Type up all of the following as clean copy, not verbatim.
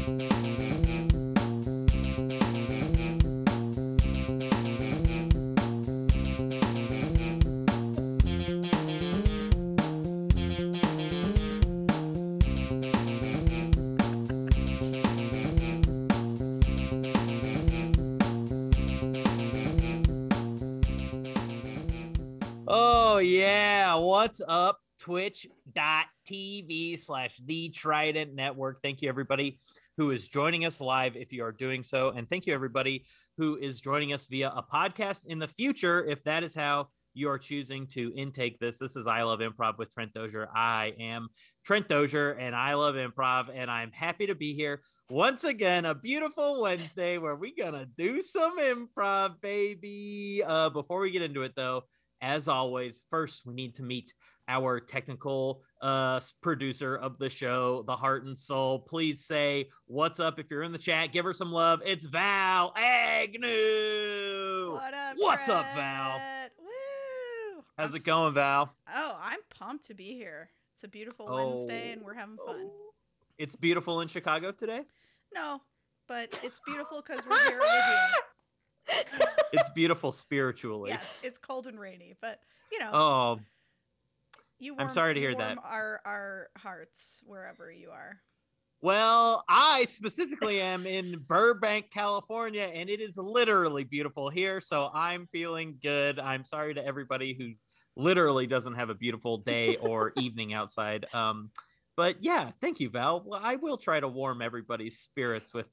Oh, yeah. What's up? Twitch.tv/The Trident Network. Thank you, everybody who is joining us live if you are doing so. And thank you, everybody who is joining us via a podcast in the future, if that is how you are choosing to intake this. This is I Love Improv with Trent Dozier. I am Trent Dozier, and I love improv, and I'm happy to be here once again, a beautiful Wednesday where we're going to do some improv, baby. Before we get into it, though, as always, first we need to meet our technical producer of the show, the heart and soul. Please say what's up if you're in the chat. Give her some love. It's Val Agnew. What's up, Val? Woo! How's it going, Val? Oh, I'm pumped to be here. It's a beautiful Wednesday, and we're having fun. It's beautiful in Chicago today? No, but it's beautiful because we're here with you. It's beautiful spiritually. Yes, it's cold and rainy, but you know. Oh, I'm sorry to hear that. Our hearts wherever you are. Well, I specifically am in Burbank, California, and it is literally beautiful here, so I'm feeling good. I'm sorry to everybody who literally doesn't have a beautiful day or evening outside. But yeah, thank you, Val. Well, I will try to warm everybody's spirits with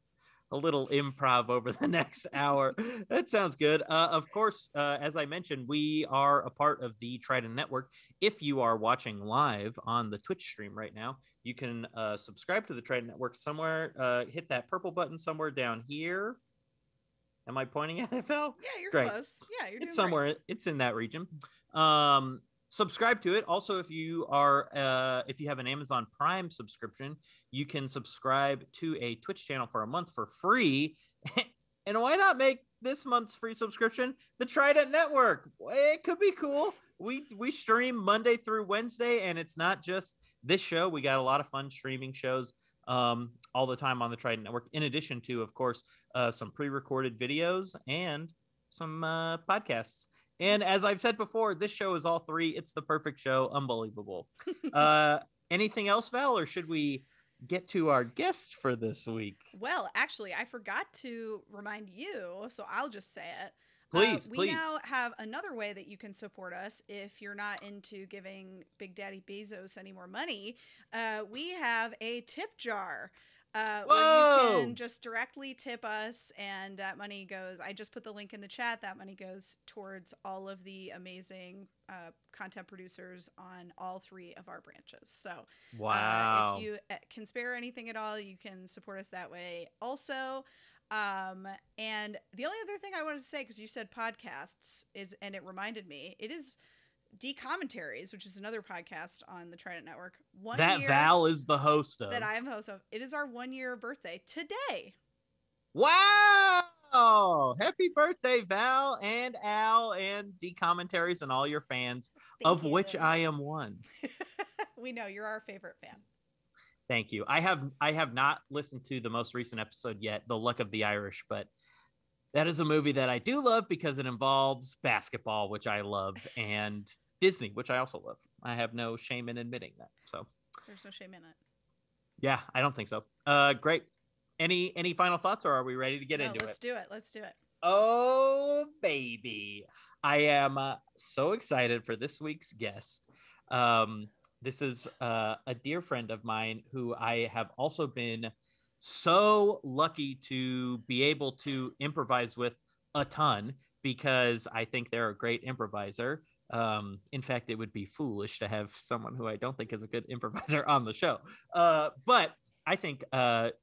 a little improv over the next hour. That sounds good. Of course, as I mentioned, we are a part of the Trident Network. If you are watching live on the Twitch stream right now, you can subscribe to the Trident Network somewhere. Hit that purple button somewhere down here. Am I pointing at it, Val? Yeah, you're Great. Close. Yeah, you're doing It's somewhere. Great. It's in that region. Subscribe to it. Also, if you have an Amazon Prime subscription, you can subscribe to a Twitch channel for a month for free. And why not make this month's free subscription the Trident Network? It could be cool. We stream Monday through Wednesday, and it's not just this show. We got a lot of fun streaming shows all the time on the Trident Network, in addition to, of course, some pre-recorded videos and some podcasts. And as I've said before, this show is all three. It's the perfect show. Unbelievable. Anything else, Val, or should we get to our guest for this week? Well, actually, I forgot to remind you, so I'll just say it. Please. We now have another way that you can support us if you're not into giving Big Daddy Bezos any more money. We have a tip jar. Where you can just directly tip us, and that money goes, I just put the link in the chat, that money goes towards all of the amazing content producers on all three of our branches. So wow. If you can spare anything at all, you can support us that way also. And the only other thing I wanted to say, because you said podcasts, and it reminded me, it is D-Commentaries, which is another podcast on the Trident Network. Val is the host of. That I am host of. It is our 1-year birthday today. Wow! Happy birthday, Val and Al and D-Commentaries and all your fans, of which I am one. We know you're our favorite fan. Thank you. I have not listened to the most recent episode yet, The Luck of the Irish, but that is a movie that I do love because it involves basketball, which I love, and Disney, which I also love. I have no shame in admitting that. So there's no shame in it. Yeah, I don't think so. Great. Any final thoughts, or are we ready to get into it? Let's do it. Let's do it. Oh, baby. I am so excited for this week's guest. This is a dear friend of mine who I have also been so lucky to be able to improvise with a ton, because I think they're a great improviser. In fact, it would be foolish to have someone who I don't think is a good improviser on the show. But I think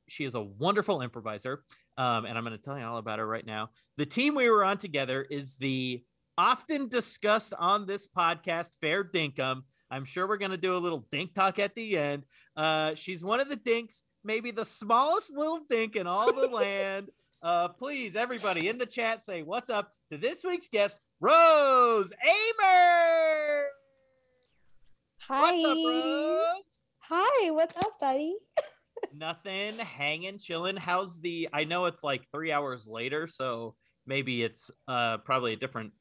she is a wonderful improviser, and I'm going to tell you all about her right now. The team we were on together is the often discussed on this podcast, Fair Dinkum. I'm sure we're going to do a little dink talk at the end. She's one of the dinks, maybe the smallest little dink in all the land. Please, everybody in the chat, say what's up to this week's guest, Rose Amer. Hi. What's up, Rose? Hi, what's up, buddy? Nothing, hanging, chilling. I know it's like 3 hours later, so maybe it's probably a different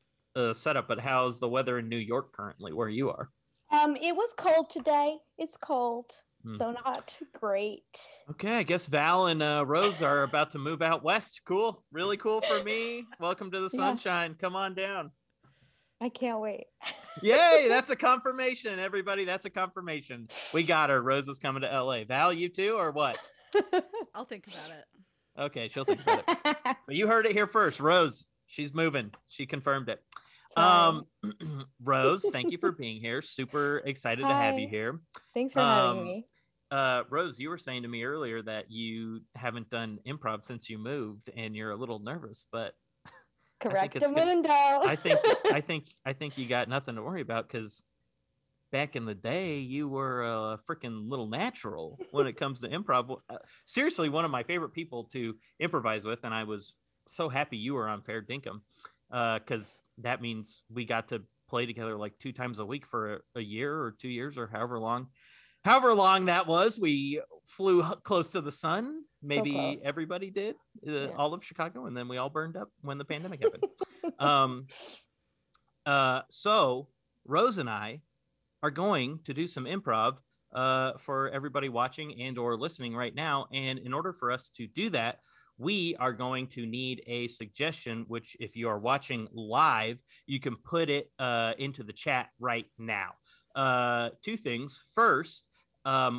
setup, but how's the weather in New York currently where you are? It was cold today. It's cold, so not great. Okay, I guess Val and Rose are about to move out west. Cool. Really cool for me. Welcome to the sunshine. Come on down. I can't wait. Yay, that's a confirmation, everybody. That's a confirmation. We got her. Rose is coming to LA. Val, you too, or what? I'll think about it. Okay, she'll think about it. But you heard it here first. Rose, she's moving. She confirmed it. Rose, thank you for being here. Super excited to have you here. Thanks for having me. Rose, you were saying to me earlier that you haven't done improv since you moved and you're a little nervous, but Correctamundo. I think you got nothing to worry about, because back in the day you were a freaking little natural when it comes to improv. Seriously, one of my favorite people to improvise with, and I was so happy you were on Fair Dinkum, because that means we got to play together like 2 times a week for a year or 2 years or however long that was. We flew close to the sun. Maybe so everybody did, all of Chicago, and then we all burned up when the pandemic happened. So Rose and I are going to do some improv for everybody watching and or listening right now. And in order for us to do that, we are going to need a suggestion, which if you are watching live, you can put it into the chat right now. 2 things. First,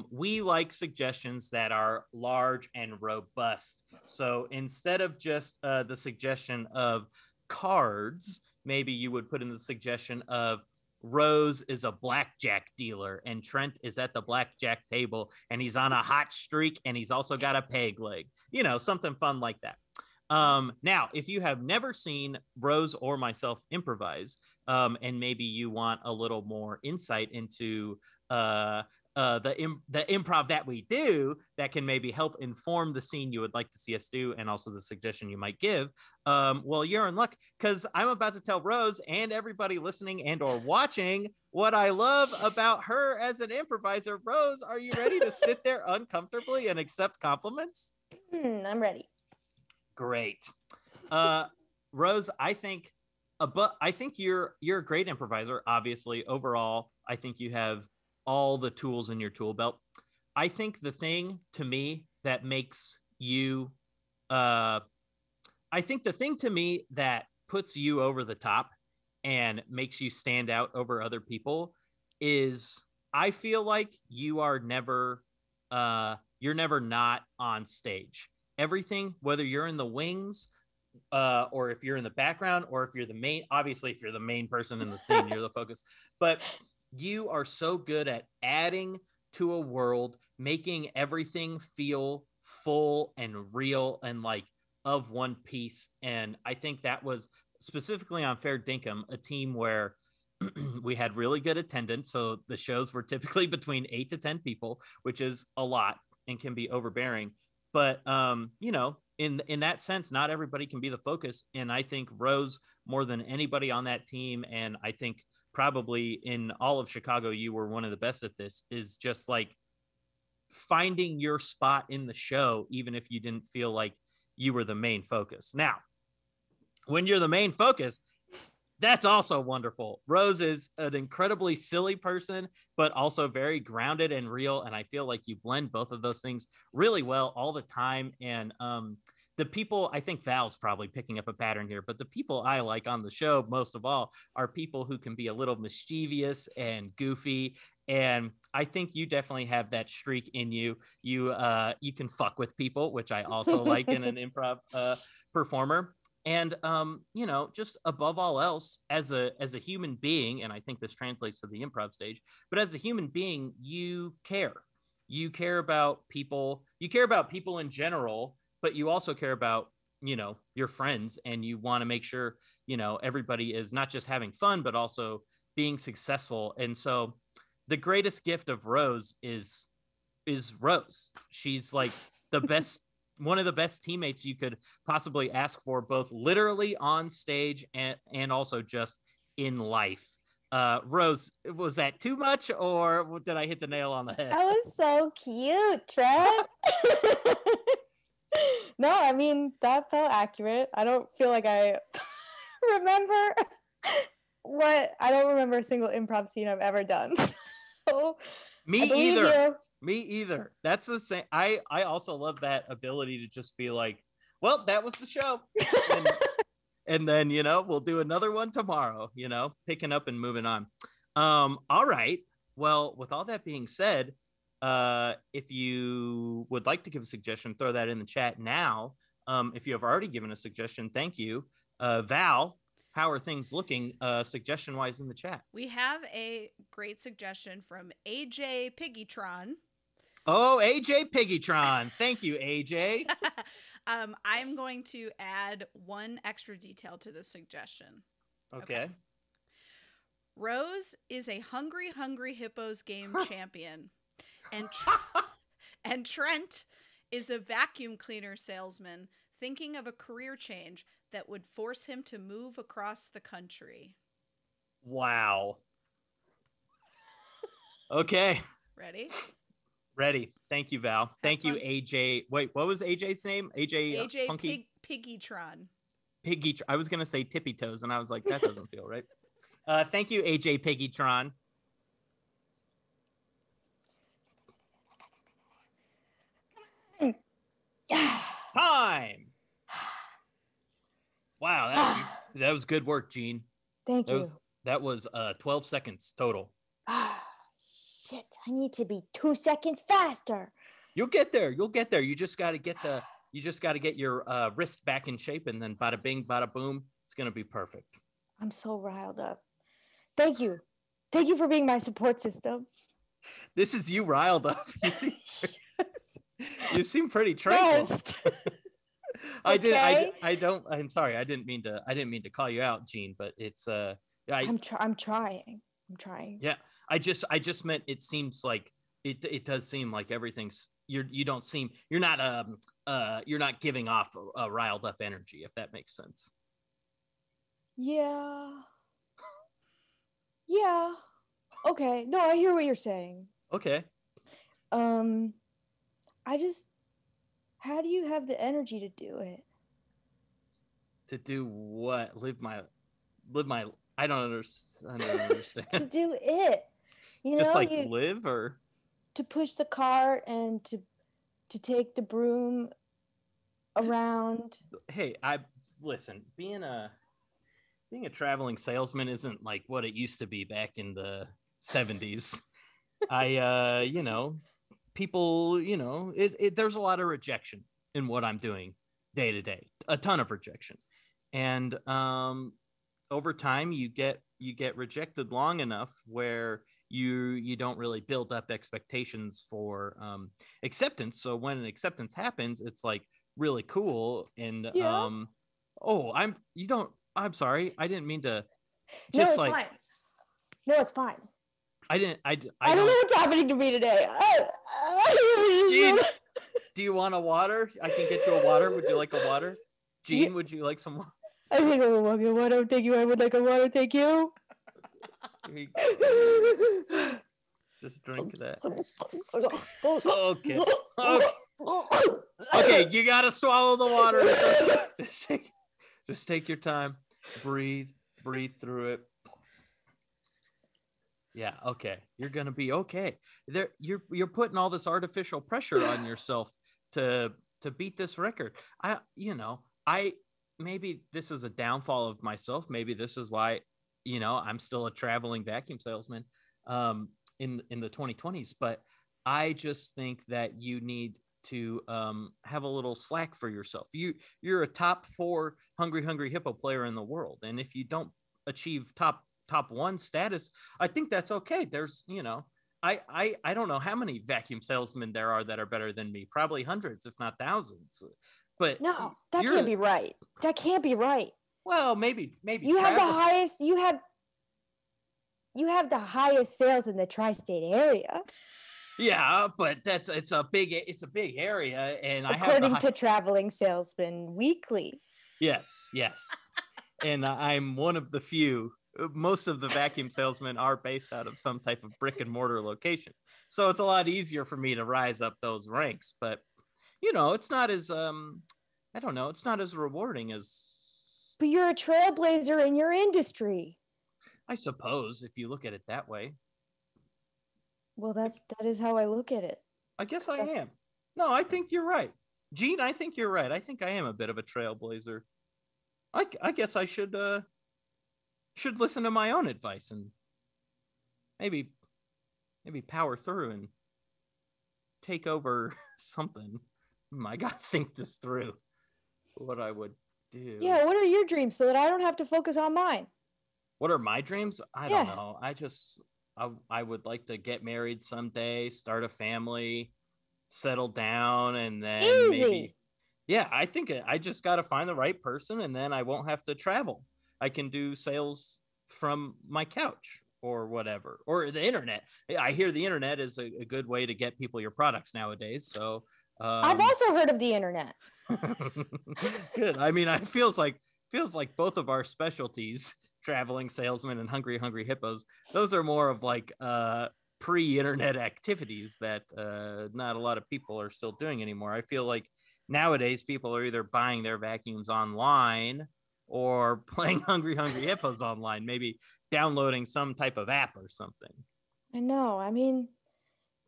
we like suggestions that are large and robust. So instead of just the suggestion of cards, maybe you would put in the suggestion of Rose is a blackjack dealer and Trent is at the blackjack table and he's on a hot streak and he's also got a peg leg. Something fun like that. Now, if you have never seen Rose or myself improvise, and maybe you want a little more insight into the improv that we do, that can maybe help inform the scene you would like to see us do, and also the suggestion you might give, well, you're in luck, because I'm about to tell Rose and everybody listening and or watching what I love about her as an improviser. Rose, are you ready to sit there uncomfortably and accept compliments? I'm ready. Great. Rose, I think you're a great improviser. Obviously, overall, I think you have all the tools in your tool belt. I think the thing to me that makes you, I think the thing to me that puts you over the top and makes you stand out over other people is I feel like you are never, you're never not on stage. Everything, whether you're in the wings, or if you're in the background, or if you're the main, obviously, if you're the main person in the scene, you're the focus. But you are so good at adding to a world, making everything feel full and real and like of one piece. And I think that was specifically on Fair Dinkum, a team where we had really good attendance. So the shows were typically between 8 to 10 people, which is a lot and can be overbearing. But, in that sense, not everybody can be the focus. And I think Rose, more than anybody on that team, and I think probably in all of Chicago, you were one of the best at this, is just like finding your spot in the show, even if you didn't feel like you were the main focus. Now, when you're the main focus, that's also wonderful. Rose is an incredibly silly person, but also very grounded and real. And I feel like you blend both of those things really well all the time. And the people, I think Val's probably picking up a pattern here, but the people I like on the show most of all are people who can be a little mischievous and goofy. And I think you definitely have that streak in you. You can fuck with people, which I also like in an improv performer. And, just above all else, as a human being, and I think this translates to the improv stage, but as a human being, you care about people, in general, but you also care about, your friends, and you want to make sure, everybody is not just having fun, but also being successful. And so the greatest gift of Rose is Rose. She's like the best, one of the best teammates you could possibly ask for, both literally on stage and also just in life. Rose, was that too much, or did I hit the nail on the head? That was so cute, Trent. No, I mean, that felt accurate. I don't feel like I remember I don't remember a single improv scene I've ever done. So Me I believe either. you. Me either. That's the same. I also love that ability to just be like, well, that was the show. And then, you know, we'll do another one tomorrow, you know, picking up and moving on. All right. Well, with all that being said, if you would like to give a suggestion, throw that in the chat now. If you have already given a suggestion, thank you. Val, how are things looking suggestion wise in the chat? We have a great suggestion from AJ Piggytron. Oh, AJ Piggytron. Thank you, AJ. I'm going to add one extra detail to the suggestion. Okay. Rose is a hungry hippos game champion. And Trent is a vacuum cleaner salesman thinking of a career change that would force him to move across the country. Wow. Okay. Ready. Thank you, Val. Thank you, AJ. Wait, what was AJ's name? AJ Funky? Piggytron. Piggy. I was going to say Tippy Toes, and I was like, that doesn't feel right. Thank you, AJ Piggytron. Time. Wow, that was good work, Gene. Thank you. That was 12 seconds total. Shit, I need to be 2 seconds faster. You'll get there. You just got to get your wrist back in shape, and then bada bing, bada boom. It's going to be perfect. I'm so riled up. Thank you. Thank you for being my support system. This is you riled up. You seem pretty tranquil. Okay. I'm sorry. I didn't mean to call you out, Gene, but it's I'm trying. Yeah. I just meant it seems like it does seem like everything's you're not giving off a riled up energy, if that makes sense. Yeah. Okay. No, I hear what you're saying. Okay. How do you have the energy to do it? To do what? Live my I don't understand. To do it. You know, just like live, or to push the cart and to take the broom around. Hey, listen, being a traveling salesman isn't like what it used to be back in the 70s. You know, people, you know, there's a lot of rejection in what I'm doing day to day, a ton of rejection. And over time you get rejected long enough where you don't really build up expectations for acceptance. So when an acceptance happens, it's like really cool. And yeah. I'm sorry, I didn't mean to just fine. No, it's fine. I don't know what's happening to me today. Gene, do you want a water? I can get you a water. Would you like a water? Gene, yeah. Would you like some water? I think I would like a water. Thank you. I would like a water. Thank you. Just drink that. Okay. Okay, you gotta swallow the water. Just take your time. Breathe through it. Yeah, okay. You're gonna be okay. You're putting all this artificial pressure on yourself to beat this record. Maybe this is a downfall of myself. Maybe this is why, you know, I'm still a traveling vacuum salesman in the 2020s. But I just think that you need to have a little slack for yourself. You're a top 4 hungry hippo player in the world, and if you don't achieve top 1 status, I think that's okay. There's, you know, I don't know how many vacuum salesmen there are that are better than me. Probably hundreds, if not thousands. But no, that can't be right. That can't be right. Well, maybe you have the highest. You have the highest sales in the tri-state area. Yeah, but it's a big area, and according to Traveling Salesman Weekly. Yes, and I'm one of the few most of the vacuum salesmen are based out of some type of brick and mortar location. So it's a lot easier for me to rise up those ranks. But, it's not as, I don't know, it's not as rewarding as. But you're a trailblazer in your industry. I suppose, if you look at it that way. Well, that is how I look at it. I guess I am. No, I think you're right. Gene, I think you're right. I think I am a bit of a trailblazer. I guess I should listen to my own advice and maybe power through and take over something. I gotta think this through. What I would do. Yeah, what are your dreams so that I don't have to focus on mine? What are my dreams? I don't know. I would like to get married someday, start a family, settle down, and then maybe. Yeah, I think I just got to find the right person, and then I won't have to travel. I can do sales from my couch or whatever, or the internet. I hear the internet is a good way to get people your products nowadays. So I've also heard of the internet. Good. I mean, it feels like both of our specialties, traveling salesmen and hungry hippos, those are more of like pre-internet activities that not a lot of people are still doing anymore. I feel like nowadays people are either buying their vacuums online or playing hungry hippos online, maybe downloading some type of app or something. I know. I mean,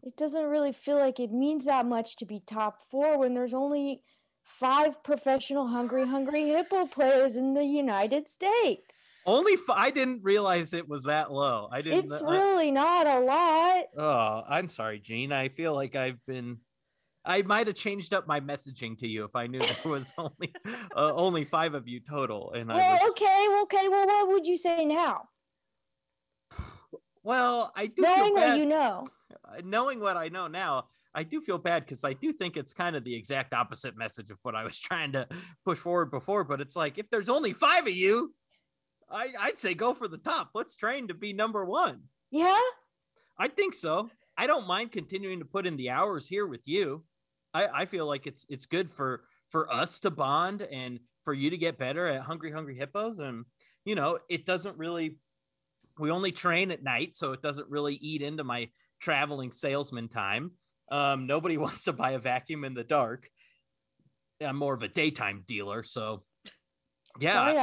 it doesn't really feel like it means that much to be top 4 when there's only 5 professional hungry hippo players in the United States. Only I didn't realize it was that low. It's really not a lot. Oh, I'm sorry, Gene. I feel like I might have changed up my messaging to you if I knew there was only 5 of you total. And okay. Well, what would you say now? Well, I do knowing feel bad. What you know. Knowing what I know now, I do feel bad because I do think it's kind of the exact opposite message of what I was trying to push forward before. But it's like, if there's only 5 of you, I'd say go for the top. Let's train to be number 1. Yeah, I think so. I don't mind continuing to put in the hours here with you. I feel like it's good for us to bond and for you to get better at hungry hippos. And, it doesn't really, we only train at night, so it doesn't really eat into my traveling salesman time. Nobody wants to buy a vacuum in the dark. I'm more of a daytime dealer, so yeah. Sorry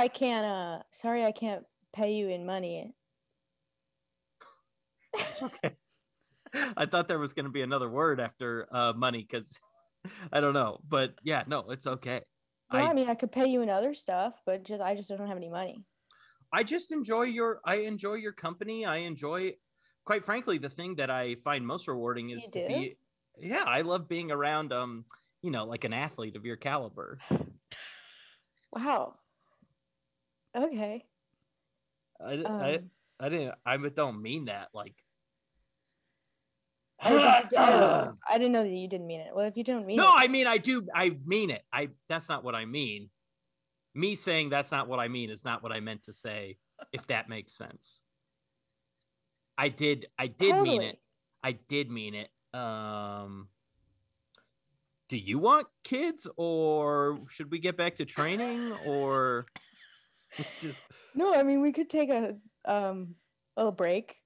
I can't pay you in money. It's okay. I thought there was going to be another word after money because I don't know, but yeah, no, it's okay. Well, I mean, I could pay you in other stuff, but I just don't have any money. I just enjoy your company. I enjoy, quite frankly, the thing that I find most rewarding is I love being around, like an athlete of your caliber. Wow. Okay. I don't mean that like. I didn't know that you didn't mean it. Well, if you don't mean it. No, I mean, I do. I mean it. That's not what I mean. Me saying that's not what I mean is not what I meant to say, if that makes sense. I did totally mean it. I did mean it. Do you want kids, or should we get back to training, or just? No, I mean, we could take a little break.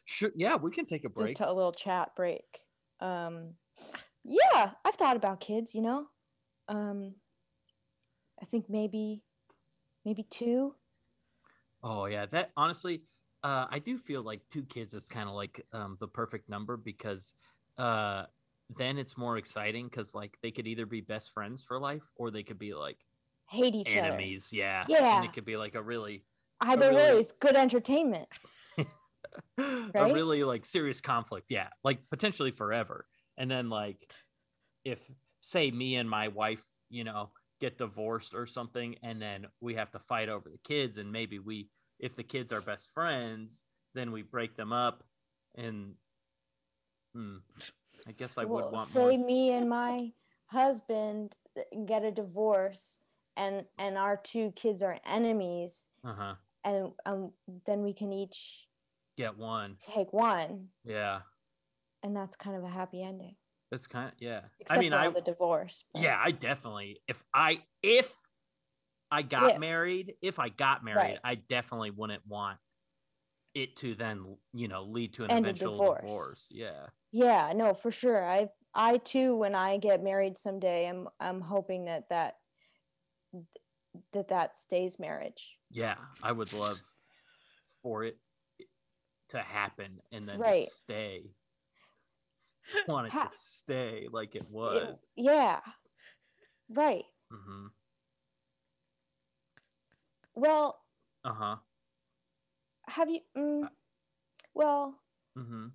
Sure. Yeah, we can take a break. Just a little chat break. Yeah, I've thought about kids, I think maybe 2. Oh yeah, that honestly, I do feel like 2 kids is kind of like the perfect number because then it's more exciting because like they could either be best friends for life or they could be like hate each enemies. other. Yeah. And it could be like either way is good entertainment. Right? A really like serious conflict. Yeah, like potentially forever. And then like if say me and my wife, get divorced or something, and then we have to fight over the kids, and maybe if the kids are best friends, then we break them up, and I guess I would want say more. Me and my husband get a divorce, and our 2 kids are enemies, and then we can each get one, take one, yeah, and that's kind of a happy ending. It's kind of, yeah. Except for the divorce. But. Yeah, I definitely, if I got married, right. I definitely wouldn't want it to then, lead to an And eventual divorce. Yeah. Yeah, no, for sure. I too, when I get married someday, I'm hoping that stays marriage. Yeah, I would love for it to happen and then Right. just stay. I want it to stay like it was. Yeah. Right. Mm-hmm. Well. Uh-huh. Have you? Well. Mm-hmm.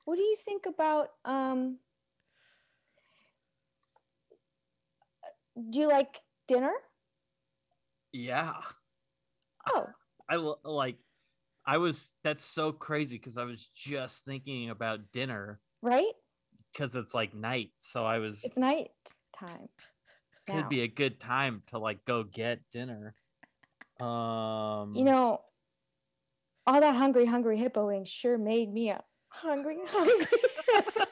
What do you think about? Do you like dinner? Yeah. Oh. That's so crazy because I was just thinking about dinner. Right? Because it's like night. So it's night time. Could be a good time to like go get dinner. All that hungry hippoing sure made me a hungry hippo.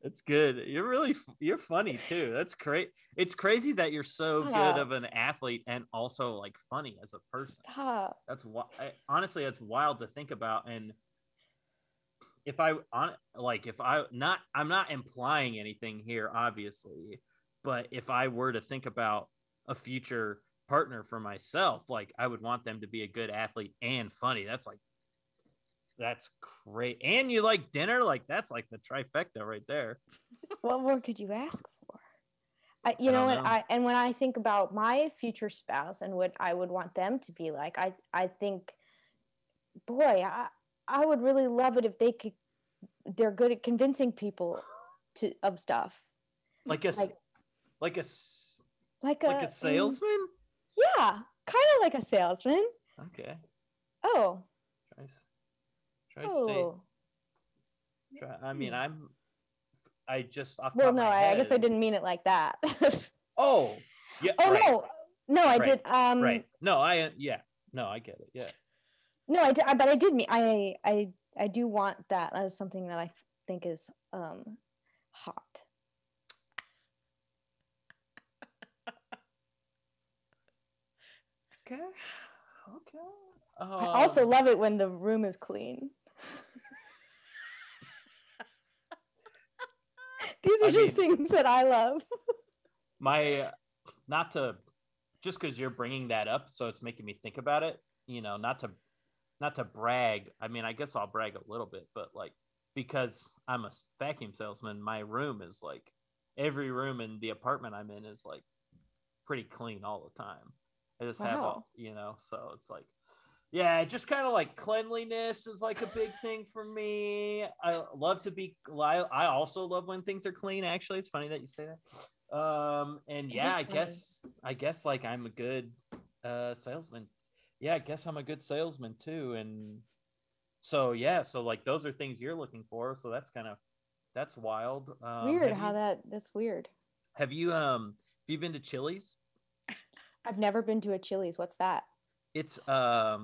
It's good. You're funny too. That's great. It's crazy that you're so good of an athlete and also like funny as a person. Stop. Honestly, that's wild to think about. And I'm not implying anything here, obviously, but if I were to think about a future partner for myself, like I would want them to be a good athlete and funny. That's great. And you like dinner, like that's like the trifecta right there. What more could you ask for? And when I think about my future spouse and what I would want them to be like, I think, boy, I would really love it if they're good at convincing people of stuff. Like a salesman? Yeah, kind of like a salesman. Okay. Oh. I mean, I just off well, top no, of my head. I guess I didn't mean it like that. Oh, yeah. Oh, right. no, I right. did. Right. No, I get it. Yeah. No, I did, but I did mean I do want that. That is something that I think is hot. Okay. I also love it when the room is clean. These are just things that I love. Just because you're bringing that up, so it's making me think about it. Not to brag. I mean, I guess I'll brag a little bit, but like because I'm a vacuum salesman, my room is like every room in the apartment I'm in is like pretty clean all the time. I just have so it's like, yeah, just kind of like cleanliness is like a big thing for me. I also love when things are clean. Actually, it's funny that you say that. And yeah, I guess like I'm a good salesman. Yeah, I guess I'm a good salesman too. And so yeah, so like those are things you're looking for. So that's wild. Weird that's weird. Have you been to Chili's? I've never been to a Chili's. What's that? It's a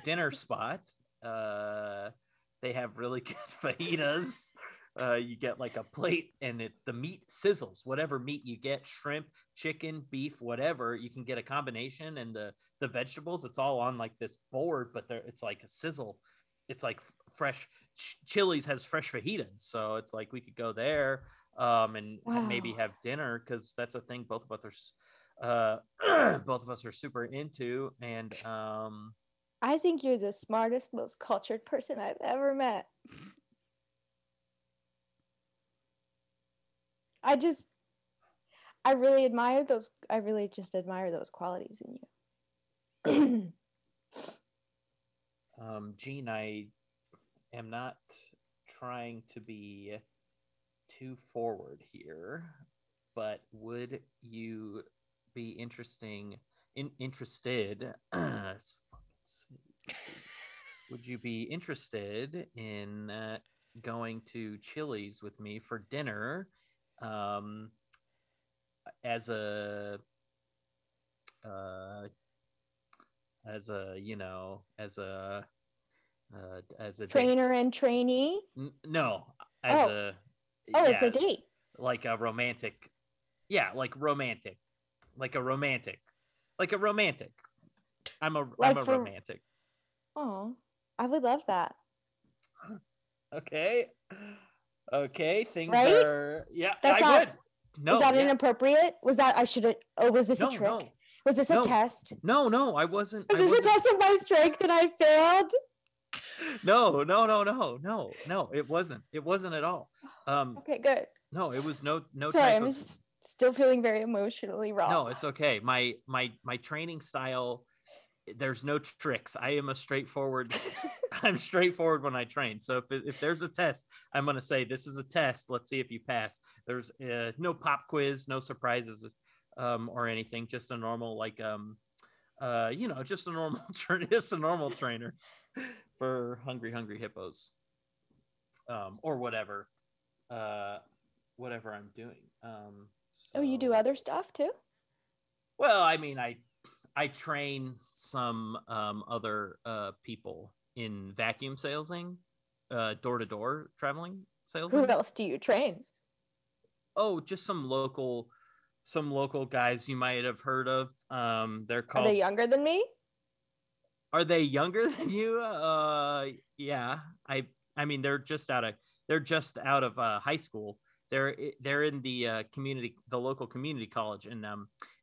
dinner spot. They have really good fajitas. You get like a plate and the meat sizzles. Whatever meat you get, shrimp, chicken, beef, whatever, you can get a combination. And the vegetables, it's all on like this board, but it's like a sizzle. It's like fresh. Chili's has fresh fajitas, so it's like we could go there and maybe have dinner, because that's a thing both of us are super into. And I think you're the smartest, most cultured person I've ever met. I really just admire those qualities in you. Gene, I am not trying to be too forward here, but would you be interested would you be interested in going to Chili's with me for dinner as a trainer date. And trainee? No, it's a date. Like a romantic. Yeah, like a romantic. I'm a romantic. Oh, I would love that. Okay. Okay, things Right? are yeah, That's I not. would. Was No, that yeah. inappropriate? Was that I should have? Oh, was this a No, trick? no. Was this a No. test? No, I wasn't Was this a test of my strength and I failed? No, it wasn't. It wasn't at all. Okay, good. No, it was no Sorry, type I'm of just still feeling very emotionally raw. no, it's okay. My training style, there's no tricks. I am a straightforward I'm straightforward when I train. So if there's a test, I'm going to say this is a test. Let's see if you pass. There's no pop quiz, no surprises or anything, just a normal just a normal just a normal trainer for hungry hippos. Or whatever I'm doing. Oh, you do other stuff too? Well, I mean, I train some other people in vacuum salesing, door to door traveling Who salesmen. else do you train? Oh, just some local guys you might have heard of. They're Are called. they younger than me? Are they younger than you? Yeah. I mean, they're just out of high school. They're in the the local community college, and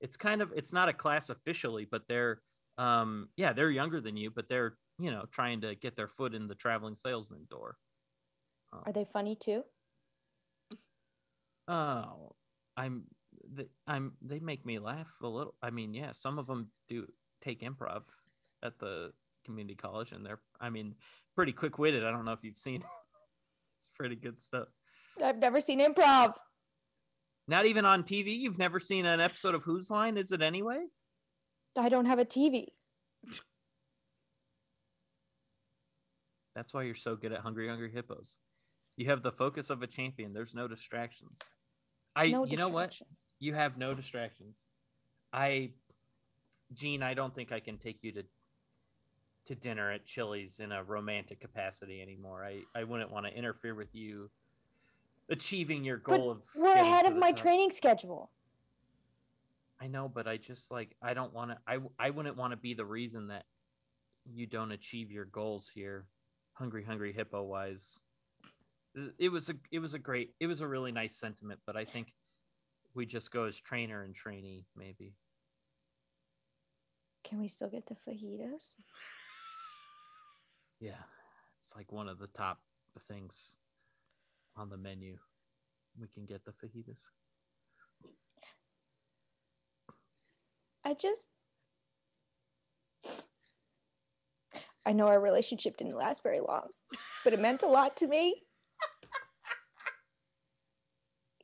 it's not a class officially, but they're younger than you, but they're trying to get their foot in the traveling salesman door. Are they funny too? Oh, they make me laugh a little. I mean, yeah, some of them do take improv at the community college, and they're pretty quick-witted. I don't know if you've seen it's pretty good stuff. I've never seen improv. Not even on TV? You've never seen an episode of Whose Line Is It Anyway? I don't have a TV. That's why you're so good at Hungry Hippos. You have the focus of a champion. There's no distractions. You know what? You have no distractions. Gene, I don't think I can take you to dinner at Chili's in a romantic capacity anymore. I wouldn't want to interfere with you achieving your goal of. We're ahead of my training schedule. I know, but I just I don't want to. I wouldn't want to be the reason that you don't achieve your goals here, hungry hippo wise. It was a really nice sentiment, but I think we just go as trainer and trainee, maybe. Can we still get the fajitas? Yeah, it's like one of the top things on the menu. We can get the fajitas. I know our relationship didn't last very long, but it meant a lot to me.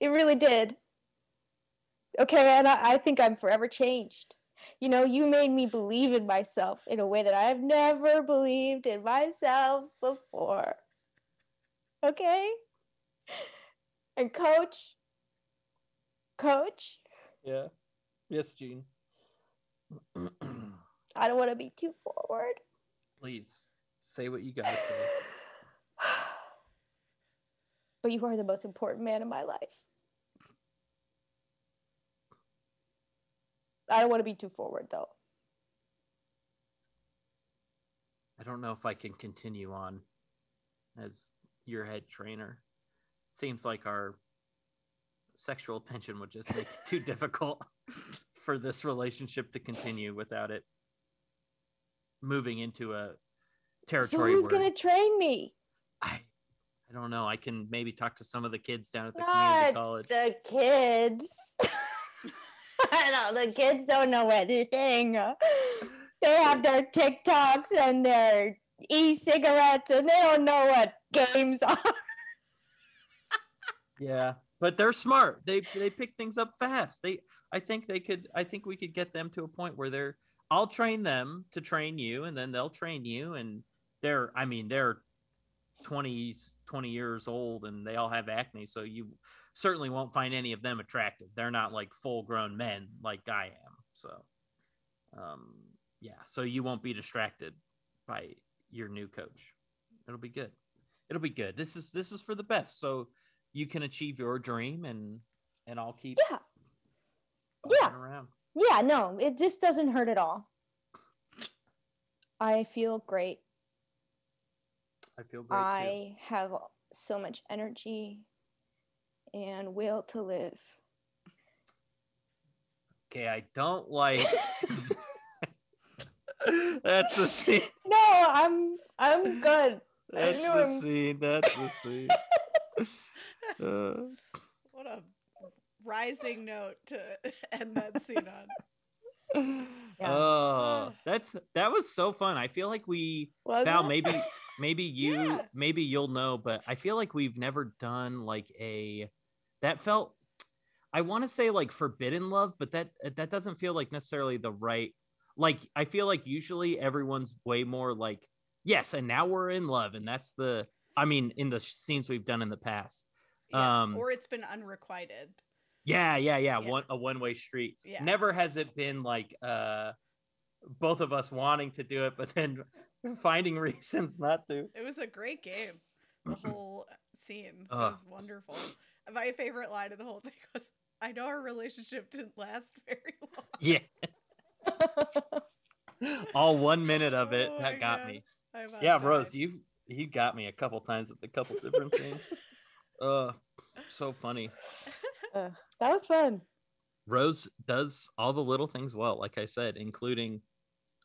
It really did. Okay, man, I think I'm forever changed. You made me believe in myself in a way that I have never believed in myself before. Okay? And coach? Yeah. Yes, Gene. I don't want to be too forward. Please, say what you gotta say. But you are the most important man in my life. I don't want to be too forward, though. I don't know if I can continue on as your head trainer. Seems like our sexual tension would just make it too difficult for this relationship to continue without it moving into a territory. So who's going to train me? I don't know. I can maybe talk to some of the kids down at the Not community college. The kids. I know the kids don't know anything. They have their TikToks and their e-cigarettes, and they don't know what games are. Yeah, but they're smart. They pick things up fast. I think we could get them to a point where I'll train them to train you, and then they'll train you, and they're 20 years old, and they all have acne, so you certainly won't find any of them attractive. They're not like full-grown men like I am. So so you won't be distracted by your new coach. It'll be good. This is for the best, so you can achieve your dream, and I'll keep around. No, this doesn't hurt at all. I feel great. I feel great too. I have so much energy and will to live. Okay, I don't like. That's the scene. No, I'm good. That's the scene. That's the scene. What a rising note to end that scene on. Yeah. Oh, that was so fun. I feel like Val, maybe you'll know, but I feel like we've never done like that felt, I want to say like forbidden love, but that doesn't feel like necessarily the right, like I feel like usually everyone's way more like, yes, and now we're in love, and that's in the scenes we've done in the past. Yeah, or it's been unrequited. Yeah. A one-way street. Yeah. Never has it been like both of us wanting to do it, but then finding reasons not to. It was a great game. The whole scene was wonderful. My favorite line of the whole thing was, "I know our relationship didn't last very long." Yeah. All 1 minute of it. That got me. Yeah, Rose, you got me a couple times at a couple different things. So funny. That was fun. Rose does all the little things well, like I said, including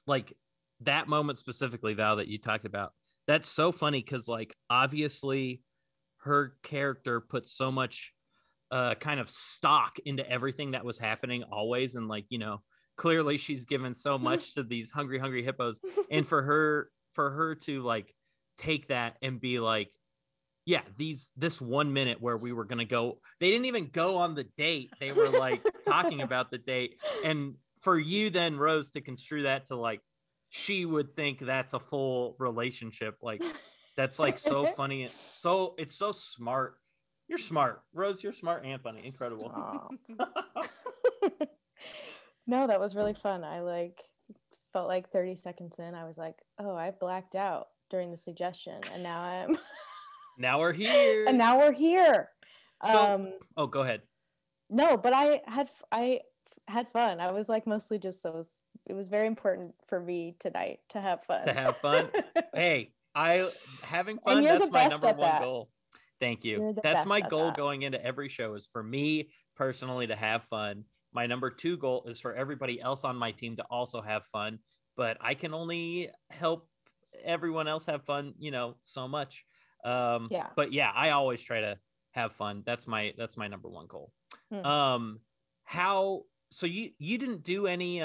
like that moment specifically, Val, that you talked about. That's so funny because like obviously her character put so much kind of stock into everything that was happening always, and like, clearly she's given so much to these hungry hippos, and for her to like take that and be like, yeah, this 1 minute where we were gonna go, they didn't even go on the date, they were like talking about the date, and for you then, Rose, to construe that to like she would think that's a full relationship, like that's like so funny. It's so smart. You're smart, Rose. You're smart and funny. Incredible. No, that was really fun. I like felt like 30 seconds in, I was like, oh, I blacked out during the suggestion, and now now we're here. And now we're here. So, go ahead. No, but I had fun. I was like mostly just it was very important for me tonight to have fun. Hey, having fun, that's my number one goal. Thank you. That's my goal going into every show, is for me personally to have fun. My number 2 goal is for everybody else on my team to also have fun, but I can only help everyone else have fun, so much. But yeah, I always try to have fun. That's my number 1 goal. So you didn't do any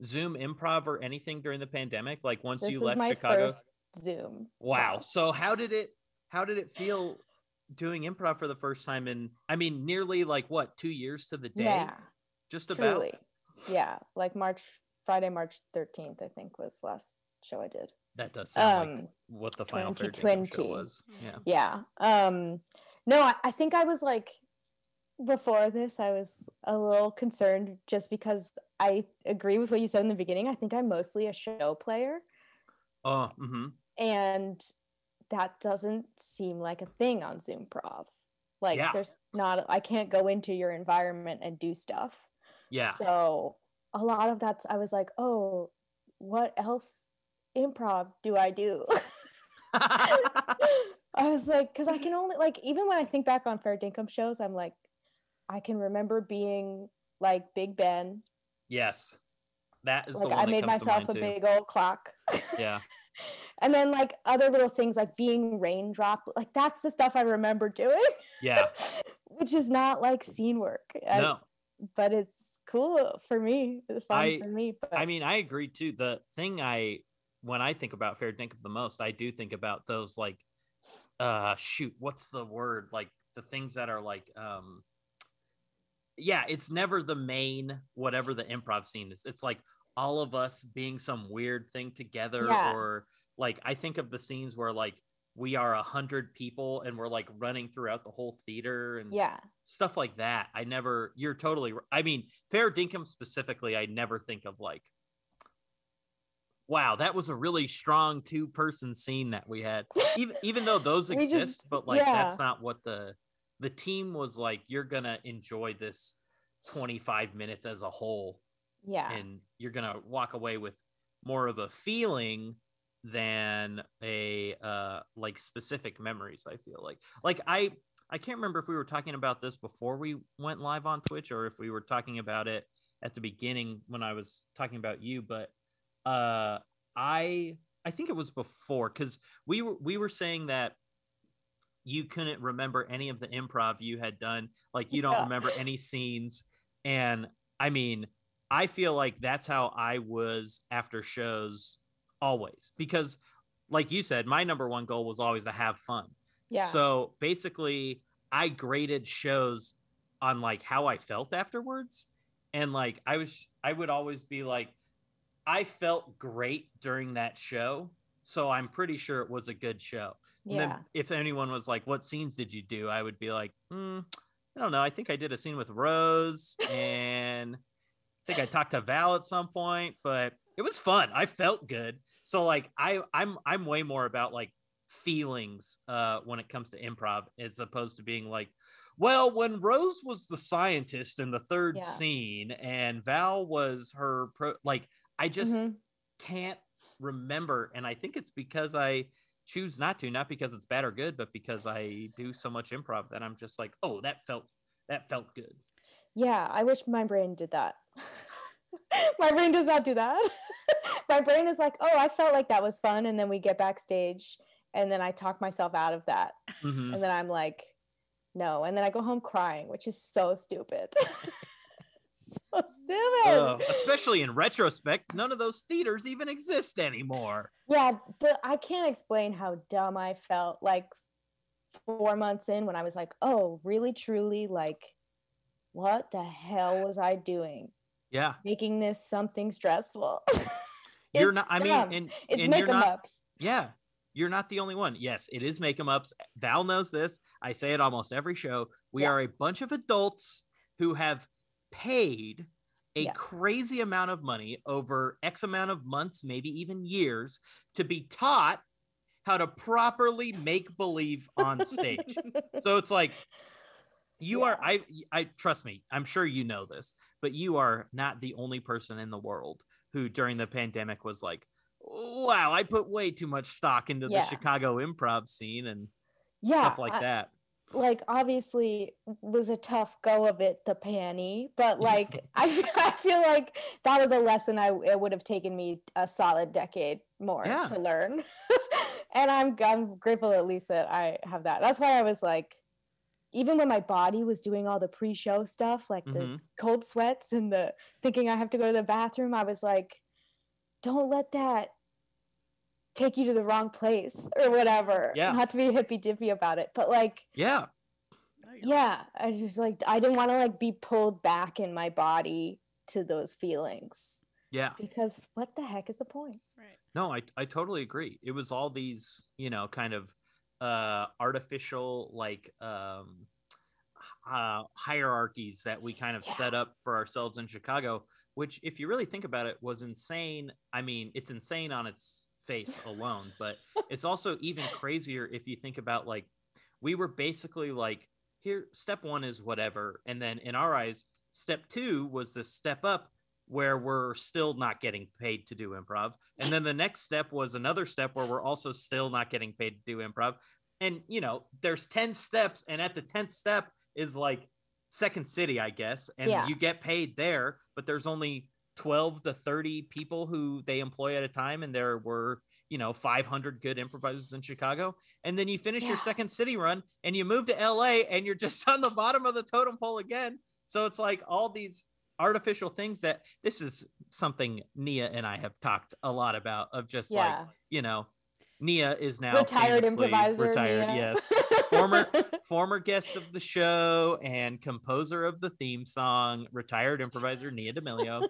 Zoom improv or anything during the pandemic? Like once you left Chicago? First Zoom. Wow. So how did it feel doing improv for the first time in, nearly like what, 2 years to the day? Yeah. Just about? Truly. Yeah. Like Friday, March 13th, I think was last show I did. That does sound like what the final Fair Dinkum show was. Yeah. No, I think I was like, before this, I was a little concerned just because I agree with what you said in the beginning. I think I'm mostly a show player. And that doesn't seem like a thing on Zoomprov. Like there's not, I can't go into your environment and do stuff. Yeah. So a lot of that's, I was like, oh, what else improv do I do? I was like, because I can only, like, even when I think back on Fair Dinkum shows, I'm like, I can remember being like Big Ben. Yes. That is like the one I made myself a big old clock. Yeah. And then like other little things like being Raindrop, like that's the stuff I remember doing. Yeah. Which is not like scene work. No. But it's cool for me. It's fun for me. But... I agree too. The thing when I think about Fair Dinkum the most, I do think about those like, what's the word? Like the things that are like, it's never the main, whatever the improv scene is. It's like all of us being some weird thing together. Or like, I think of the scenes where like we are 100 people and we're like running throughout the whole theater and stuff like that. You're totally, Fair Dinkum specifically, I never think of like, wow, that was a really strong 2-person scene that we had, even though those exist, but like, that's not what the team was like. You're going to enjoy this 25 minutes as a whole. Yeah. And you're going to walk away with more of a feeling than a like specific memories. I feel like I can't remember if we were talking about this before we went live on Twitch or if we were talking about it at the beginning when I was talking about you, but I think it was before, because we were saying that you couldn't remember any of the improv you had done, like you don't remember any scenes. And I mean, I feel like that's how I was after shows always, because like you said, my number one goal was always to have fun. Yeah. So basically I graded shows on like how I felt afterwards. And like I would always be like, I felt great during that show, so I'm pretty sure it was a good show. And then if anyone was like, what scenes did you do? I would be like, I don't know. I think I did a scene with Rose, and I think I talked to Val at some point, but it was fun. I felt good. So like I'm way more about like feelings when it comes to improv, as opposed to being like, well, when Rose was the scientist in the third scene and Val was her like, I just can't remember. And I think it's because I choose not to, not because it's bad or good, but because I do so much improv that I'm just like, oh, that felt good. Yeah, I wish my brain did that. My brain does not do that. My brain is like, oh, I felt like that was fun. And then we get backstage and then I talk myself out of that. And then I'm like, no. And then I go home crying, which is so stupid. So stupid. Especially in retrospect, none of those theaters even exist anymore. Yeah, but I can't explain how dumb I felt like 4 months in when I was like, oh, really, truly, like, what the hell was I doing? Yeah. Making this something stressful. You're not, I mean, and it's and make 'em ups. Yeah. You're not the only one. Yes, it is make 'em ups. Val knows this. I say it almost every show. We are a bunch of adults who have paid a crazy amount of money over X amount of months, maybe even years, to be taught how to properly make believe on stage. So it's like, you are, I trust me, I'm sure you know this, but you are not the only person in the world who during the pandemic was like, wow, I put way too much stock into the Chicago improv scene and stuff like that. Like, obviously was a tough go of it, the panty, but like I feel like that was a lesson it would have taken me a solid decade more to learn. And I'm grateful at least that I have that. That's why I was like, even when my body was doing all the pre-show stuff, like the cold sweats and the thinking I have to go to the bathroom, I was like, don't let that take you to the wrong place or whatever. Not to be hippy dippy about it, but like, I just like, I didn't want to like be pulled back in my body to those feelings. Because what the heck is the point? Right. No, I totally agree. It was all these, you know, kind of artificial like hierarchies that we kind of set up for ourselves in Chicago, which if you really think about it was insane. I mean, it's insane on its face alone, but it's also even crazier if you think about like, we were basically like, here, step one is whatever, and then in our eyes, step two was the step up where we're still not getting paid to do improv, and then the next step was another step where we're also still not getting paid to do improv. And you know, there's 10 steps, and at the 10th step is like Second City, I guess, and you get paid there, but there's only 12 to 30 people who they employ at a time, and there were, you know, 500 good improvisers in Chicago. And then you finish your Second City run and you move to LA and you're just on the bottom of the totem pole again. So it's like all these artificial things that, this is something Nia and I have talked a lot about, of just like, you know, Nia is now retired improviser. Retired, Nia. Yes. Former guest of the show and composer of the theme song, retired improviser Nia D'Amelio.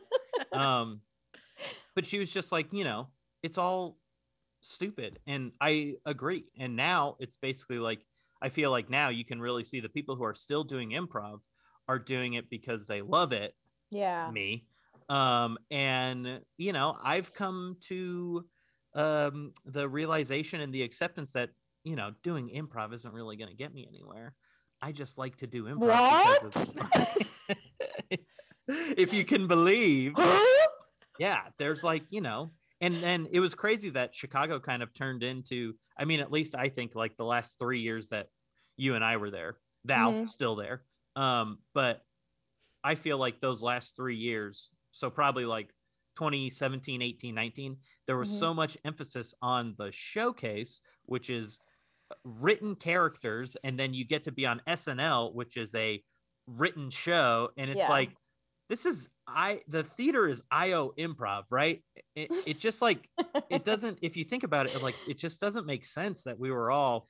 But she was just like, you know, it's all stupid. And I agree. And now it's basically like, I feel like now you can really see the people who are still doing improv are doing it because they love it. Me. And, you know, I've come to the realization and the acceptance that, you know, doing improv isn't really going to get me anywhere. I just like to do improv because it's if you can believe. Yeah, there's like, you know, And then it was crazy that Chicago kind of turned into, I mean, at least I think like the last 3 years that you and I were there, Val still there. But I feel like those last 3 years, so probably like 2017, 18, 19, there was so much emphasis on the showcase, which is written characters. And then you get to be on SNL, which is a written show. And it's like, the theater is IO improv, right? It just like, it doesn't, if you think about it, like, it just doesn't make sense that we were all,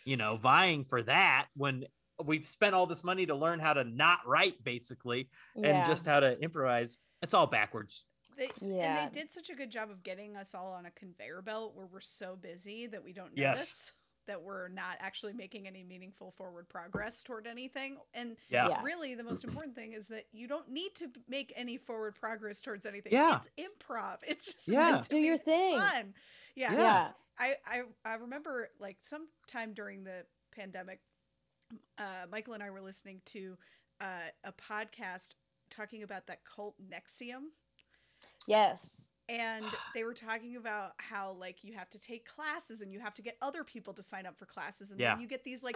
vying for that when we've spent all this money to learn how to not write basically, and just how to improvise. It's all backwards. And they did such a good job of getting us all on a conveyor belt where we're so busy that we don't notice that we're not actually making any meaningful forward progress toward anything. And really the most important thing is that you don't need to make any forward progress towards anything. It's improv. It's just meant to do your thing. Fun. I remember like sometime during the pandemic, Michael and I were listening to a podcast talking about that cult Nexium. Yes. And they were talking about how like you have to take classes and you have to get other people to sign up for classes, and then you get these like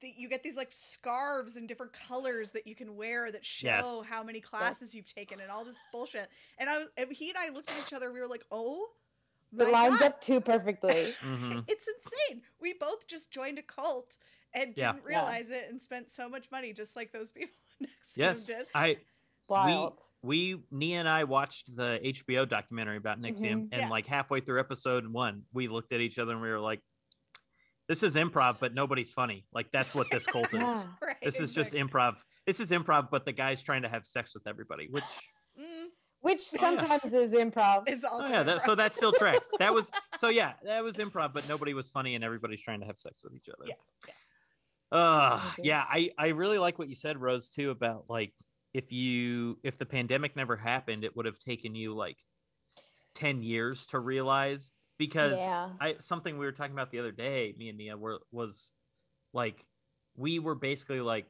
you get these like scarves in different colors that you can wear that show how many classes you've taken and all this bullshit. And he and I looked at each other. We were like, oh. It lines up too perfectly. It's insane. We both just joined a cult and didn't realize it and spent so much money just like those people next to him did. Wild. Nia and I watched the HBO documentary about Nexium, and like halfway through episode 1, we looked at each other and we were like, this is improv, but nobody's funny. Like, that's what this cult is. Right, this is just improv. This is improv, but the guy's trying to have sex with everybody, which sometimes is improv. Is also improv. So that still tracks. That was improv, but nobody was funny and everybody's trying to have sex with each other. I really like what you said, Rose, too, about like, if the pandemic never happened, it would have taken you like 10 years to realize, because something we were talking about the other day, me and Nia, was like, we were basically like,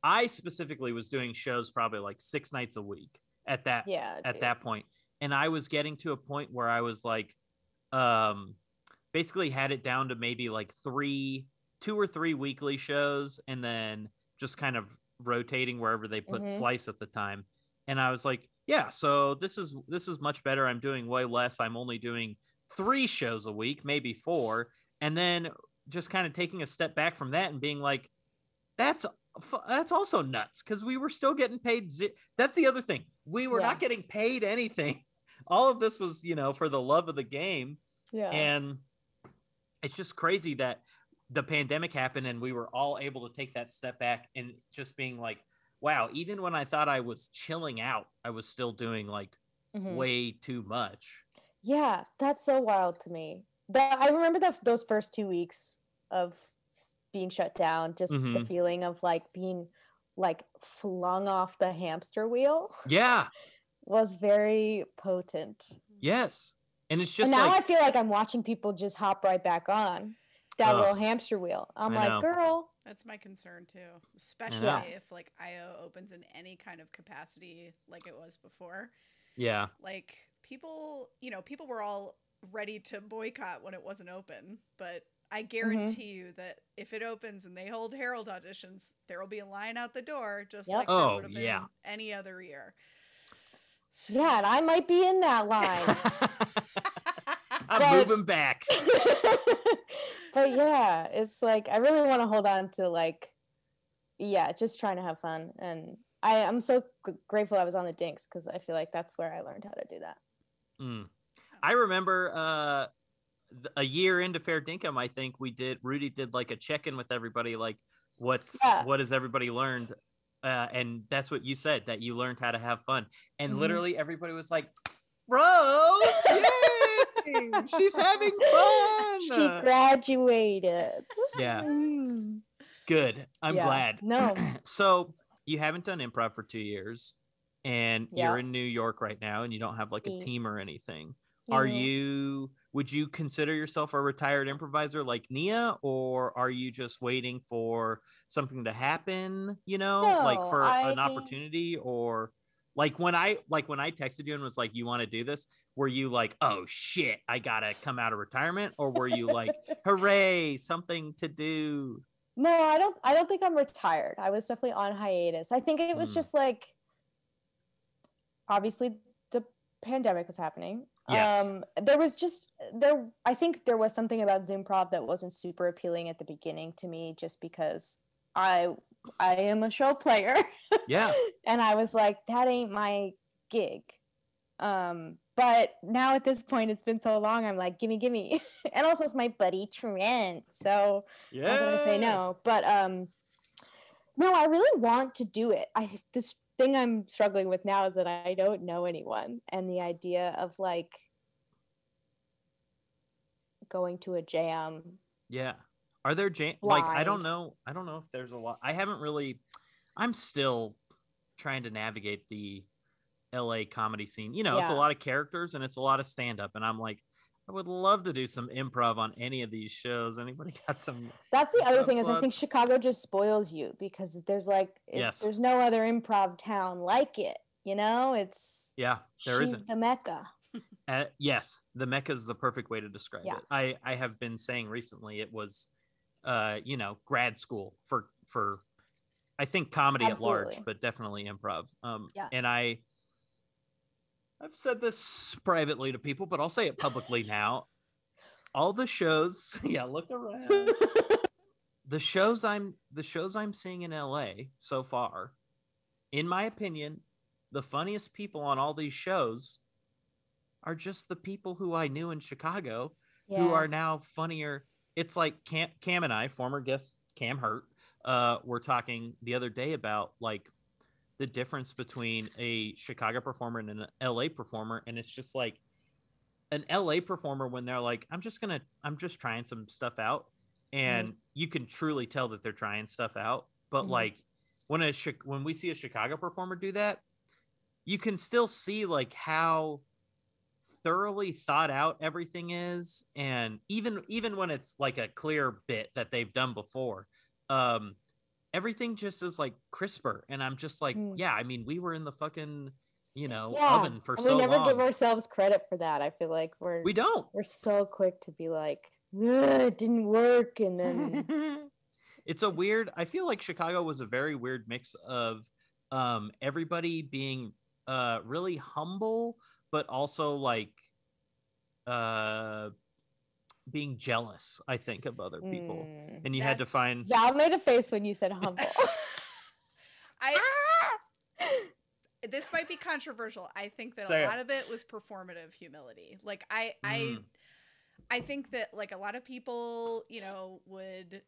I specifically was doing shows probably like 6 nights a week at that point. And I was getting to a point where I was like, basically had it down to maybe like 2 or 3 weekly shows, and then just kind of rotating wherever they put Slice at the time. And I was like, so this is much better. I'm doing way less. I'm only doing 3 shows a week, maybe 4. And then just kind of taking a step back from that and being like, that's also nuts, because we were still getting paid. That's the other thing. We were not getting paid anything. All of this was, for the love of the game. Yeah. And it's just crazy that the pandemic happened and we were all able to take that step back and just being like, wow, even when I thought I was chilling out, I was still doing like way too much. Yeah, that's so wild to me. I remember those first 2 weeks of being shut down, just the feeling of like being like flung off the hamster wheel. Yeah. Was very potent. Yes. And it's just now I feel like I'm watching people just hop right back on that little hamster wheel. I'm like, girl. That's my concern too, especially if like IO opens in any kind of capacity like it was before. Yeah. Like people were all ready to boycott when it wasn't open, but I guarantee you that if it opens and they hold Herald auditions, there will be a line out the door just like there would have been any other year. So. Yeah, and I might be in that line. I'm moving back. But yeah, it's like I really want to hold on to like, just trying to have fun. And I'm so grateful I was on the Dinks, because I feel like that's where I learned how to do that. I remember a year into Fair Dinkum, I think Rudy did like a check-in with everybody, like what has everybody learned? And that's what you said, that you learned how to have fun. And literally everybody was like, Rose, yay! She's having fun. She graduated. Yeah. Good. I'm glad. No. So you haven't done improv for 2 years, and you're in New York right now, and you don't have like a team or anything. Would you consider yourself a retired improviser like Nia, or are you just waiting for something to happen, like for an opportunity, or Like when I texted you and was like, you want to do this? Were you like, oh shit, I gotta come out of retirement? Or were you like, hooray, something to do? No, I don't think I'm retired. I was definitely on hiatus. I think it was just like, obviously the pandemic was happening. Yes. I think there was something about Zoomprov that wasn't super appealing at the beginning to me, just because I am a show player. Yeah. And I was like, that ain't my gig. But now at this point, it's been so long, I'm like, gimme. And also it's my buddy Trent, so I'm not gonna say no. But no, I really want to do it. This thing I'm struggling with now is that I don't know anyone, and the idea of like going to a jam. Yeah. Are there like, I don't know if there's a lot. I'm still trying to navigate the LA comedy scene. You know, it's a lot of characters and it's a lot of stand-up, and I'm like, I would love to do some improv on any of these shows. Anybody got some? That's the other thing slots? Is I think Chicago just spoils you, because there's like there's no other improv town like it. You know, it's she's the Mecca. Yes, the Mecca is the perfect way to describe it. I have been saying recently it was, you know, grad school for I think comedy at large, but definitely improv. And I've said this privately to people, but I'll say it publicly now. All the shows, look around. the shows I'm seeing in LA so far, in my opinion, the funniest people on all these shows are just the people who I knew in Chicago, who are now funnier. It's like Cam and I, former guest Cam Hurt, were talking the other day about like the difference between a Chicago performer and an LA performer. And it's just like an LA performer, when they're like, I'm just trying some stuff out. And you can truly tell that they're trying stuff out. But like when we see a Chicago performer do that, you can still see like how thoroughly thought out everything is. And even when it's like a clear bit that they've done before, everything just is like crisper. And I'm just like, I mean, we were in the fucking, you know, oven for so long. We never give ourselves credit for that. I feel like we're so quick to be like, it didn't work. And then it's a weird, I feel like Chicago was a very weird mix of everybody being really humble, but also like being jealous, I think, of other people. And you had to find... Val made a face when you said humble. This might be controversial. I think that a lot of it was performative humility. Like I think that like a lot of people, you know, would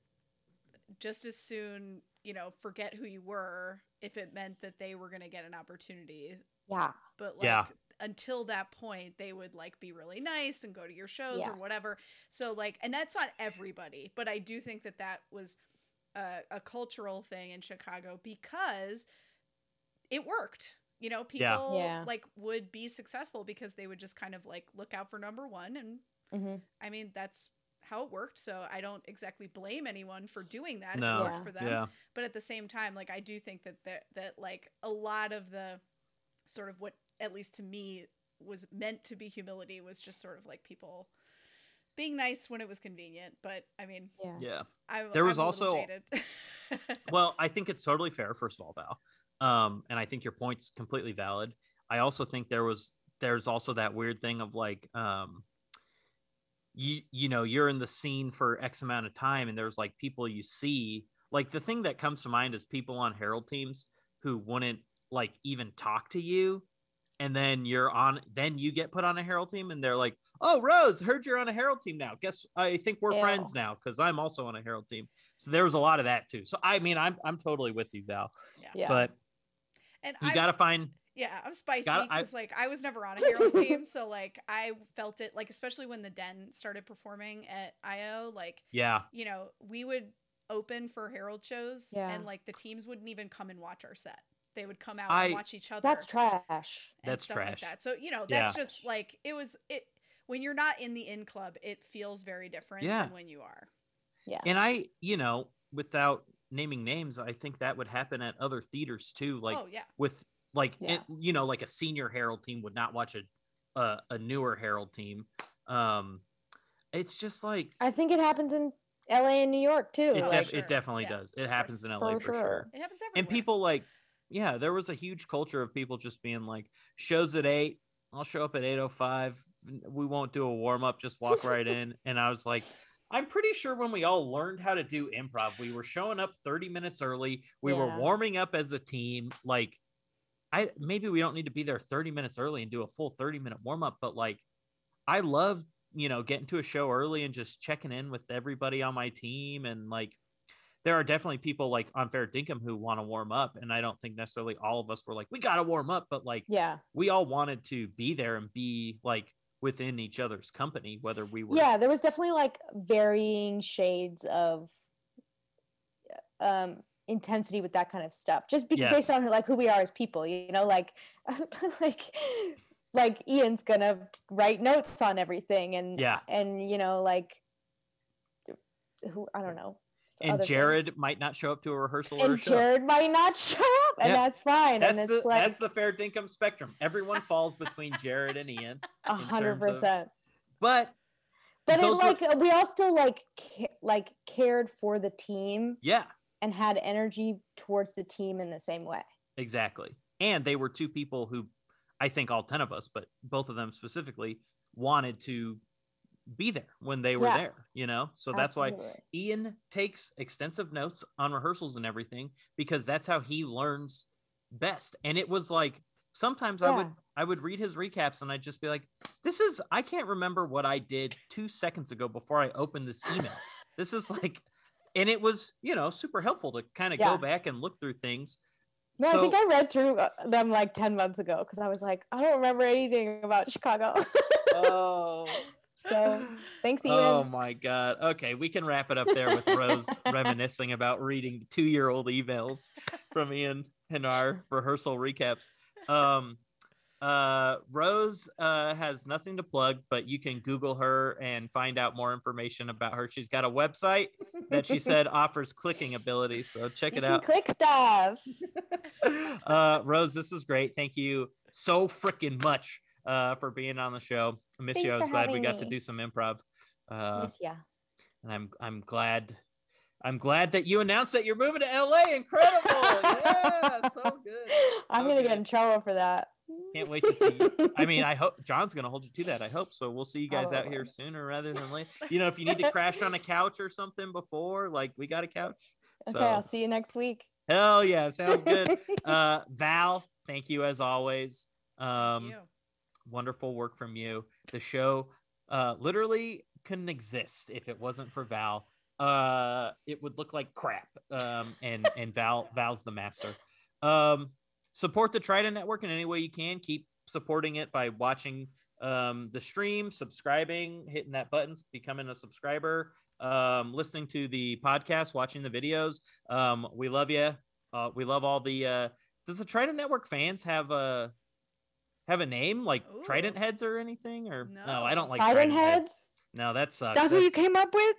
just as soon, you know, forget who you were if it meant that they were going to get an opportunity. Yeah. But like until that point, they would like be really nice and go to your shows or whatever. So like, and that's not everybody, but I do think that that was a cultural thing in Chicago because it worked. You know, people like would be successful because they would just kind of like look out for number one. And I mean, that's how it worked. So I don't exactly blame anyone for doing that if it worked for them. Yeah. But at the same time, like I do think that like a lot of the sort of what, at least to me, was meant to be humility was just sort of like people being nice when it was convenient. But I mean, there was also well, I think it's totally fair, first of all, Val. And I think your point's completely valid. I also think there's also that weird thing of like, you know, you're in the scene for X amount of time, and there's like people you see, like the thing that comes to mind is people on Herald teams who wouldn't like even talk to you. And then then you get put on a Herald team and they're like, oh, Rose, heard you're on a Herald team now. Guess I think we're friends now because I'm also on a Herald team. So there was a lot of that too. So I mean, I'm totally with you, Val. Yeah. But and you got to find... Yeah, I'm spicy because like I was never on a Herald team. So like I felt it, like especially when the Den started performing at IO, like, you know, we would open for Herald shows and like the teams wouldn't even come and watch our set. They would come out and watch each other. That's trash. That's stuff trash. Like that. So, you know, that's just like, it when you're not in the in club, it feels very different than when you are. Yeah. And I, you know, without naming names, I think that would happen at other theaters too. Like like like a senior Herald team would not watch a newer Herald team. It's just like, I think it happens in LA and New York too. It definitely does. It happens in LA for sure. It happens everywhere. And people like, there was a huge culture of people just being like, shows at 8, I'll show up at 8:05. We won't do a warm up, just walk right in. And I was like, I'm pretty sure when we all learned how to do improv, we were showing up 30 minutes early. We were warming up as a team. Like, maybe we don't need to be there 30 minutes early and do a full 30-minute warm up, but like, I love, getting to a show early and just checking in with everybody on my team. And like, there are definitely people like on Fair Dinkum who want to warm up. And I don't think necessarily all of us were like, we got to warm up, but like, we all wanted to be there and be like within each other's company, whether we were. Yeah, there was definitely like varying shades of intensity with that kind of stuff, just based on like who we are as people, like like Ian's gonna write notes on everything, and like who, I don't know. And Jared might not show up to a rehearsal or a show. Jared might not show up, and that's fine. That's the Fair Dinkum spectrum. Everyone falls between Jared and Ian. 100%. But we all still like cared for the team. Yeah. And had energy towards the team in the same way. Exactly. And they were two people who, I think all 10 of us, but both of them specifically, wanted to be there when they were there, so that's why Ian takes extensive notes on rehearsals and everything, because that's how he learns best. And it was like, sometimes I would read his recaps and I'd just be like, I can't remember what I did 2 seconds ago before I opened this email. This is like, and it was, super helpful to kind of go back and look through things. No, I think I read through them like 10 months ago, because I was like, I don't remember anything about Chicago. Oh. So thanks, Ian. Oh my God. Okay, we can wrap it up there with Rose reminiscing about reading 2-year-old emails from Ian in our rehearsal recaps. Rose has nothing to plug, but you can Google her and find out more information about her. She's got a website that she said offers clicking abilities, so check it out. Click stuff. Rose, this was great. Thank you so freaking much for being on the show. I miss you. I was glad we got to do some improv. Miss ya. And I'm glad that you announced that you're moving to LA. Incredible. Yeah, so good. I'm gonna get in trouble for that. Can't wait to see you. I mean, I hope John's gonna hold you to that. I hope so. We'll see you guys out here sooner rather than later. If you need to crash on a couch or something before, like, we got a couch. Okay, so I'll see you next week. Hell yeah, sounds good. Val, thank you as always. Thank you. Wonderful work from you. The show literally couldn't exist if it wasn't for Val. It would look like crap. And Val's the master. Support the Trident Network in any way you can. Keep supporting it by watching the stream, subscribing, hitting that button, becoming a subscriber, listening to the podcast, watching the videos. We love you. We love all the does the Trident Network fans have a name, like Trident Heads or anything? Or no, I don't like Trident Heads. No, that sucks. That's what you came up with?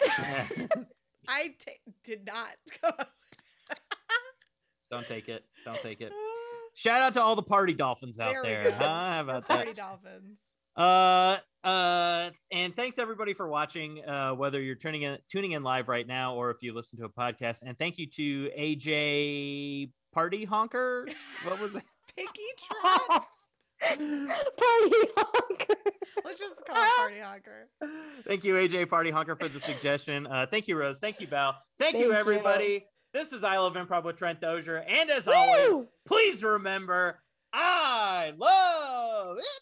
I did not. Don't take it. Shout out to all the party dolphins out there. How about that? Party dolphins. And thanks everybody for watching, whether you're tuning in live right now or if you listen to a podcast. And thank you to AJ Party Honker. What was it? Picky Trent. Party Honker. Let's just call it Party Honker. Thank you, AJ Party Honker, for the suggestion. Thank you, Rose. Thank you, Val. Thank you, everybody. This is I Love Improv with Trent Dozier. And as always, please remember, I love it.